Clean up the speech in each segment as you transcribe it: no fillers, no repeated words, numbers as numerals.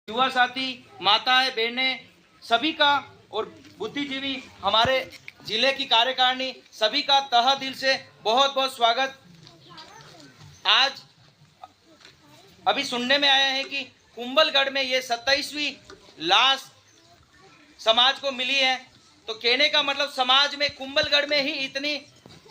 युवा साथी, माताएं, बहनें, सभी का और बुद्धिजीवी हमारे जिले की कार्यकारिणी सभी का तहे दिल से बहुत बहुत स्वागत। आज अभी सुनने में आया है कि कुंभलगढ़ में ये 27वीं लाश समाज को मिली है। तो कहने का मतलब समाज में कुंभलगढ़ में ही इतनी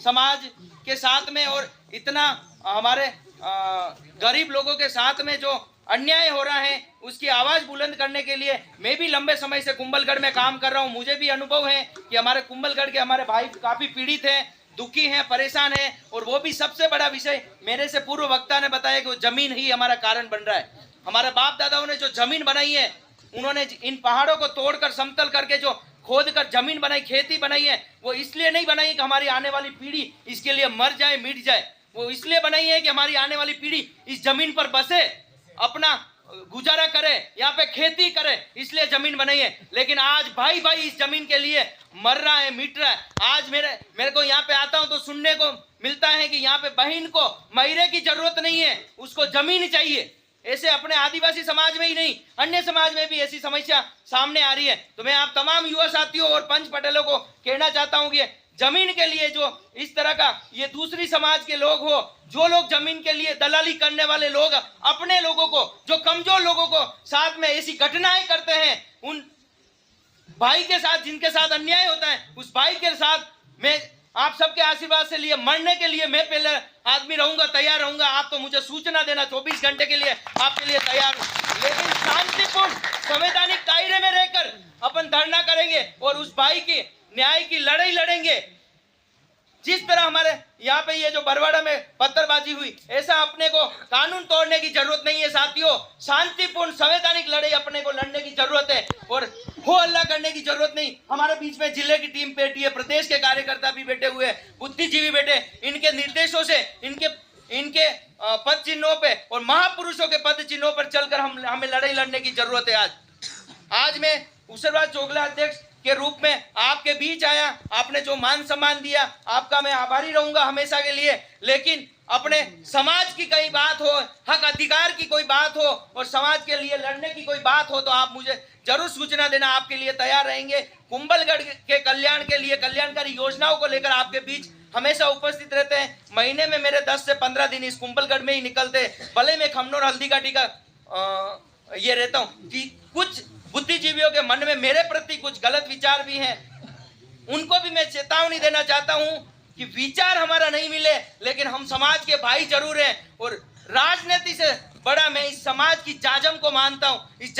समाज के साथ में और इतना हमारे गरीब लोगों के साथ में जो अन्याय हो रहा है उसकी आवाज बुलंद करने के लिए मैं भी लंबे समय से कुंभलगढ़ में काम कर रहा हूं। मुझे भी अनुभव है कि हमारे कुंभलगढ़ के हमारे भाई काफी पीड़ित हैं, दुखी हैं, परेशान हैं। और वो भी सबसे बड़ा विषय मेरे से पूर्व वक्ता ने बताया कि वो जमीन ही हमारा कारण बन रहा है। हमारे बाप दादाओं ने जो जमीन बनाई है, उन्होंने इन पहाड़ों को तोड़कर समतल करके जो खोद कर जमीन बनाई, खेती बनाई है, वो इसलिए नहीं बनाई कि हमारी आने वाली पीढ़ी इसके लिए मर जाए, मिट जाए। वो इसलिए बनाई है कि हमारी आने वाली पीढ़ी इस जमीन पर बसे, अपना गुजारा करे, यहाँ पे खेती करे, इसलिए जमीन बनाई है। लेकिन आज भाई भाई इस जमीन के लिए मर रहा है, मिट रहा है। आज मेरे को यहाँ पे आता हूँ तो सुनने को मिलता है कि यहाँ पे बहन को महिरे की जरूरत नहीं है, उसको जमीन चाहिए। ऐसे अपने आदिवासी समाज में ही नहीं, अन्य समाज में भी ऐसी समस्या सामने आ रही है। तो मैं आप तमाम युवा साथियों और पंच पटेलों को कहना चाहता हूं कि जमीन के लिए जो इस तरह का ये दूसरी समाज के लोग हो, जो लोग जमीन के लिए दलाली करने वाले लोग अपने लोगों को, जो कमजोर लोगों को साथ में ऐसी घटनाएं करते हैं, उन भाई के साथ जिनके साथ अन्याय होता है, उस भाई के साथ मैं आप सबके आशीर्वाद से लिए मरने के लिए मैं पहले आदमी रहूंगा, तैयार रहूंगा। आप तो मुझे सूचना देना, 24 घंटे के लिए आपके लिए तैयार हूं। लेकिन शांतिपूर्ण संवैधानिक दायरे में रहकर अपन धरना करेंगे और उस भाई की न्याय की लड़ाई लड़ेंगे। जिस तरह हमारे यहाँ पे ये जो बरवाड़ा में पत्थरबाजी हुई, ऐसा अपने को कानून तोड़ने की जरूरत नहीं है साथियों। शांतिपूर्ण संवैधानिक लड़ाई अपने को लड़ने की जरूरत है और हो हल्ला करने की जरूरत नहीं। हमारे बीच में जिले की टीम बैठी है, प्रदेश के कार्यकर्ता भी बैठे हुए हैं, बुद्धिजीवी बैठे। इनके निर्देशों से, इनके पद चिन्हों पे और महापुरुषों के पद चिन्हों पर चलकर हमें लड़ाई लड़ने की जरूरत है। आज मैं उसरवाद चोगला अध्यक्ष के रूप में आपके बीच आया। आपने जो मान सम्मान दिया, आपका मैं आभारी रहूंगा हमेशा के लिए। लेकिन अपने समाज की कोई बात हो, हक अधिकार की कोई बात हो और समाज के लिए लड़ने की कोई बात हो तो आप मुझे जरूर सूचना देना, आपके लिए तैयार रहेंगे। कुंभलगढ़ के कल्याण के लिए, कल्याणकारी योजनाओं को लेकर आपके बीच हमेशा उपस्थित रहते हैं। महीने में मेरे 10 से 15 दिन इस कुंभलगढ़ में ही निकलते। भले मैं खमनोर हल्दी घाटी का ये रहता हूँ कि कुछ बुद्धिजीवियों के मन में मेरे प्रति कुछ गलत विचार भी हैं, उनको भी मैं चेतावनी देना चाहता हूं कि विचार हमारा नहीं मिले, लेकिन हम समाज के भाई जरूर हैं। और राजनीति से बड़ा मैं इस समाज की जाजम को मानता हूं। इस